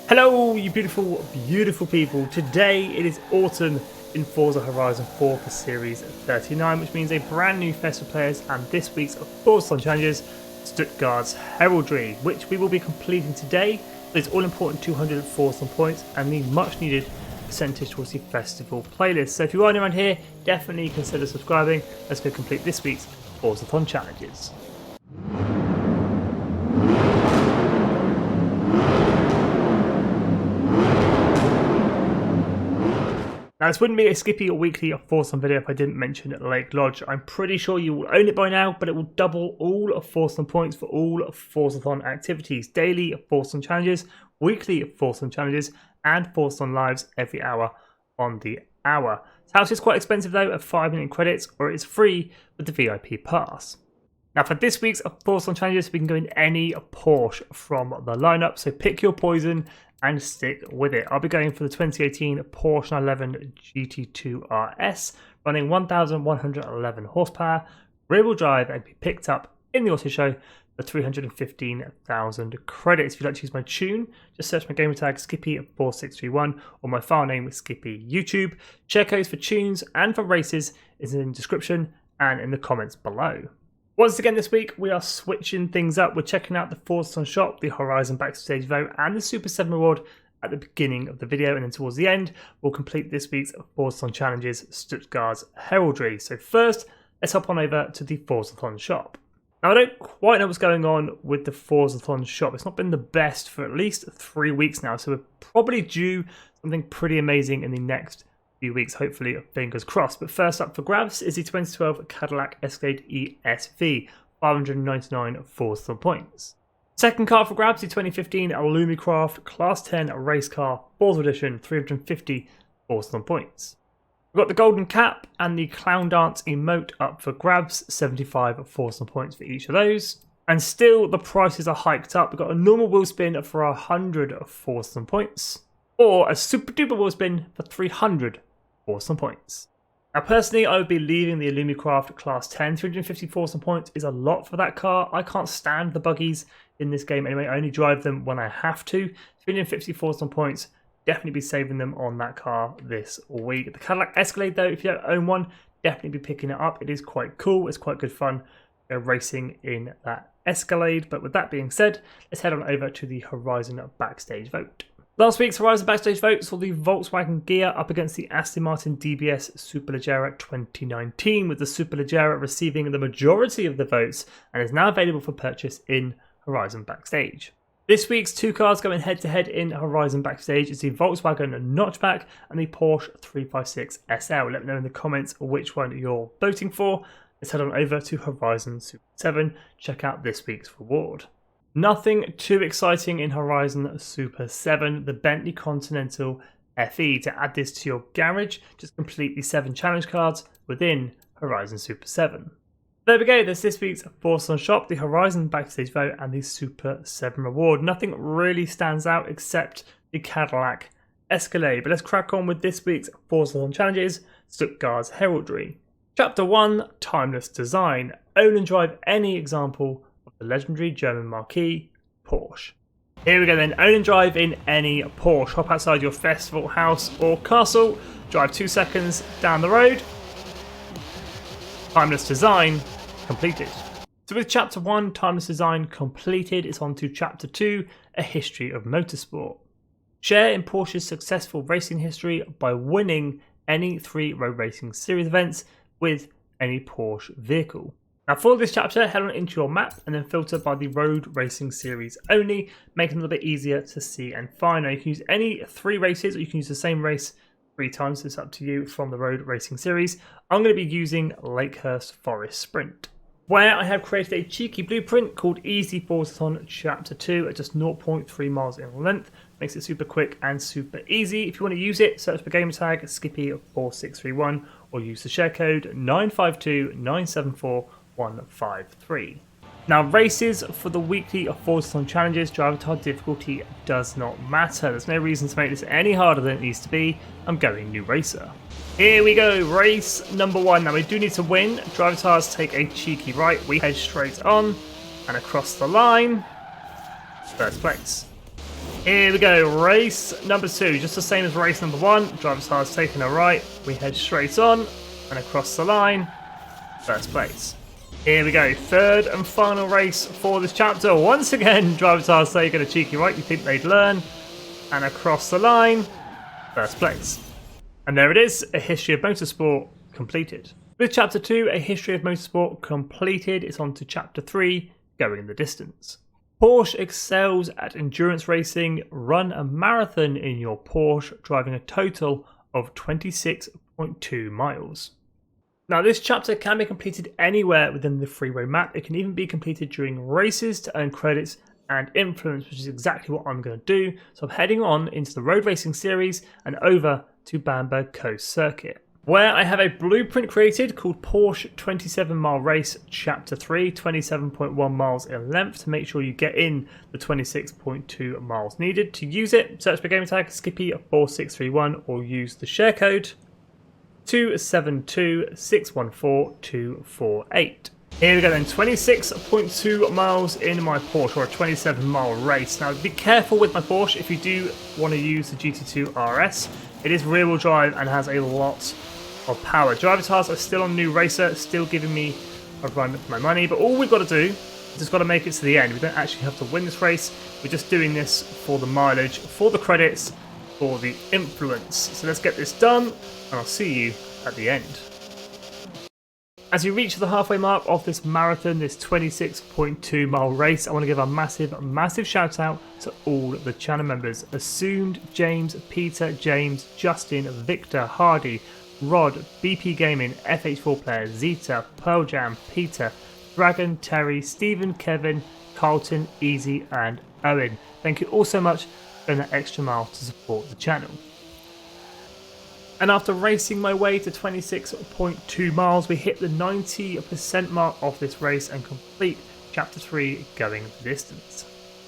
Hello you beautiful, beautiful people. Today it is autumn in Forza Horizon 4 for Series 39, which means a brand new fest for players and this week's Forzathon challenges, Stuttgart's Heraldry, which we will be completing today. There's all important 200 Forzathon points and the much needed percentage towards the festival playlist. So if you are new around here, definitely consider subscribing. Let's go complete this week's Forzathon challenges. Now this wouldn't be a Skippy or weekly or Forzathon video if I didn't mention Lake Lodge. I'm pretty sure you will own it by now, but it will double all of Forzathon points for all Forzathon activities. Daily Forzathon challenges, weekly Forzathon challenges, and Forzathon lives every hour on the hour. This house is quite expensive though, at 5 million credits, or it's free with the VIP pass. Now for this week's Forzathon challenges, we can go in any Porsche from the lineup, so pick your poison and stick with it. I'll be going for the 2018 Porsche 911 GT2 RS, running 1,111 horsepower, rear-wheel drive, and be picked up in the auto show for 315,000 credits. If you'd like to use my tune, just search my gamer tag Skippy4631 or my file name with Skippy YouTube. Share codes for tunes and for races is in the description and in the comments below. Once again this week, we are switching things up. We're checking out the Forzathon shop, the Horizon backstage vote, and the Super 7 reward at the beginning of the video. And then towards the end, we'll complete this week's Forzathon challenges, Stuttgart's Heraldry. So first, let's hop on over to the Forzathon shop. Now, I don't quite know what's going on with the Forzathon shop. It's not been the best for at least 3 weeks now. So we're probably due something pretty amazing in the next few weeks, hopefully, fingers crossed. But first up for grabs is the 2012 Cadillac Escalade ESV, 599 Forzathon points. Second car for grabs, the 2015 Lumicraft Class 10 race car, 4th edition, 350 Forzathon points. We've got the golden cap and the clown dance emote up for grabs, 75 Forzathon points for each of those. And still, the prices are hiked up. We've got a normal wheel spin for 100 Forzathon points, or a super duper wheel spin for 300 Forzathon points. Now personally, I would be leaving the Lumicraft Class 10. 350 Forzathon points is a lot for that car. I can't stand the buggies in this game anyway. I only drive them when I have to. 350 Forzathon points, definitely be saving them on that car this week. The Cadillac Escalade though, if you don't own one, definitely be picking it up. It is quite cool. It's quite good fun racing in that Escalade. But with that being said, let's head on over to the Horizon backstage vote. Last week's Horizon backstage vote saw the Volkswagen Ghia up against the Aston Martin DBS Superleggera 2019, with the Superleggera receiving the majority of the votes and is now available for purchase in Horizon backstage. This week's two cars going head to head in Horizon backstage is the Volkswagen Notchback and the Porsche 356 SL. Let me know in the comments which one you're voting for. Let's head on over to Horizon Super 7, check out this week's reward. Nothing too exciting in Horizon Super 7, the Bentley Continental FE. To add this to your garage, just complete the 7 challenge cards within Horizon Super 7. There we go, there's this week's Forzathon shop, the Horizon backstage vote and the Super 7 reward. Nothing really stands out except the Cadillac Escalade, but let's crack on with this week's Forzathon challenges, Stuttgart's Heraldry. Chapter 1, Timeless Design. Own and drive any example the legendary German marquee, Porsche. Here we go then, own and drive in any Porsche. Hop outside your festival, house or castle, drive 2 seconds down the road. Timeless Design completed. So with Chapter 1, Timeless Design completed, it's on to Chapter 2, A History of Motorsport. Share in Porsche's successful racing history by winning any 3 road racing series events with any Porsche vehicle. Now for this chapter, head on into your map and then filter by the Road Racing Series only, making it a little bit easier to see and find. Now you can use any 3 races or you can use the same race 3 times, so it's up to you from the Road Racing Series. I'm going to be using Lakehurst Forest Sprint, where I have created a cheeky blueprint called Easy Forzathon Chapter 2 at just 0.3 miles in length. Makes it super quick and super easy. If you want to use it, search for gamer tag Skippy4631 or use the share code 952974 153. Now races for the weekly Forzathon challenges, driver type difficulty does not matter. There's no reason to make this any harder than it needs to be. I'm going new racer. Here we go, race number 1. Now we do need to win. Driver tires take a cheeky right. We head straight on and across the line. First place. Here we go, race number 2, just the same as race number 1. Driver's car's taking a right, we head straight on and across the line, first place. Here we go, third and final race for this chapter. Once again, driver's car's taking a cheeky right, you think they'd learn, and across the line, first place. And there it is, a history of motorsport completed. With chapter 2, a history of motorsport completed, it's on to chapter 3, going the distance. Porsche excels at endurance racing. Run a marathon in your Porsche, driving a total of 26.2 miles. Now, this chapter can be completed anywhere within the freeway map. It can even be completed during races to earn credits and influence, which is exactly what I'm going to do. So I'm heading on into the road racing series and over to Bamburgh Coast Circuit, where I have a blueprint created called Porsche 27 Mile Race Chapter 3, 27.1 miles in length, to make sure you get in the 26.2 miles needed. To use it, search for gamer tag Skippy 4631 or use the share code 272614248. Here we go then, 26.2 miles in my Porsche, or a 27 mile race. Now be careful with my Porsche if you do want to use the GT2 RS. It is rear wheel drive and has a lot of power. Driver's cars are still on New Racer, still giving me a run for my money, but all we've got to do is just got to make it to the end. We don't actually have to win this race, we're just doing this for the mileage, for the credits, for the influence. So let's get this done, and I'll see you at the end. As we reach the halfway mark of this marathon, this 26.2 mile race, I want to give a massive shout out to all the channel members: Assumed, James, Peter, James, Justin, Victor, Hardy, Rod, BP Gaming, FH4 Player, Zeta, Pearl Jam, Peter, Dragon, Terry, Stephen, Kevin, Carlton, Easy and Owen. Thank you all so much for going that extra mile to support the channel. And after racing my way to 26.2 miles, we hit the 90% mark of this race and complete Chapter 3, Going the Distance.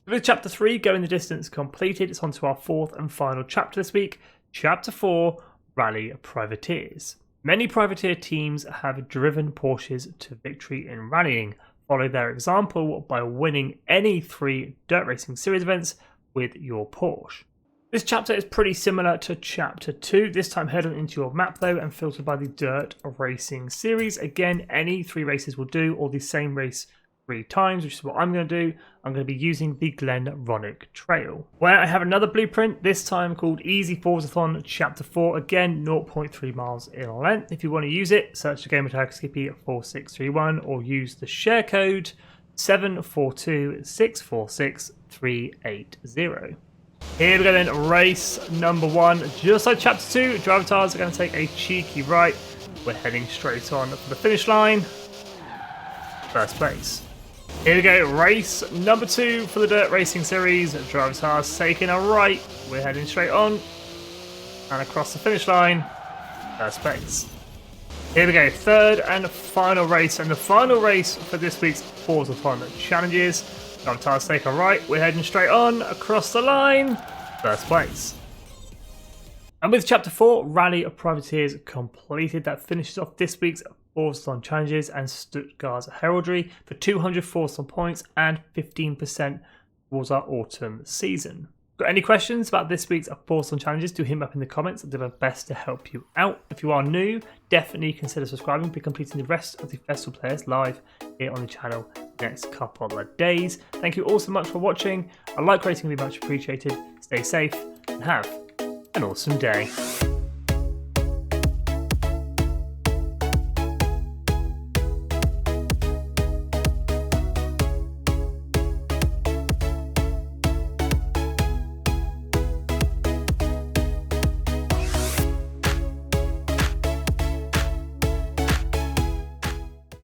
With Chapter 3, Going the Distance completed, it's on to our fourth and final chapter this week, Chapter 4, Rally Privateers. Many privateer teams have driven Porsches to victory in rallying. Follow their example by winning any 3 dirt racing series events with your Porsche. This chapter is pretty similar to chapter 2, this time head on into your map though and filtered by the dirt racing series. Again, any 3 races will do, or the same race 3 times, which is what I'm going to do. I'm going to be using the Glen ronnach trail, where I have another blueprint, this time called Easy Forzathon Chapter 4, again 0.3 miles in length. If you want to use it, search the gamertag Skippy 4631 or use the share code 74264638. Here we go then, race number 1. Just like chapter 2, driver tires are going to take a cheeky right. We're heading straight on for the finish line. First place. Here we go, race number 2 for the dirt racing series. Driver tires taking a right. We're heading straight on and across the finish line. First place. Here we go, third and final race, and the final race for this week's Forzathon challenges. Driver tires take a right, we're heading straight on, across the line, first place. And with Chapter 4, Rally of Privateers completed, that finishes off this week's Forzathon challenges and Stuttgart's Heraldry for 200 Forzathon points and 15% towards our autumn season. Got any questions about this week's Forzathon challenges, do hit me up in the comments. I'll do my best to help you out. If you are new, definitely consider subscribing. We'll be completing the rest of the festival players live here on the channel next couple of days. Thank you all so much for watching. A like rating would be much appreciated. Stay safe and have an awesome day.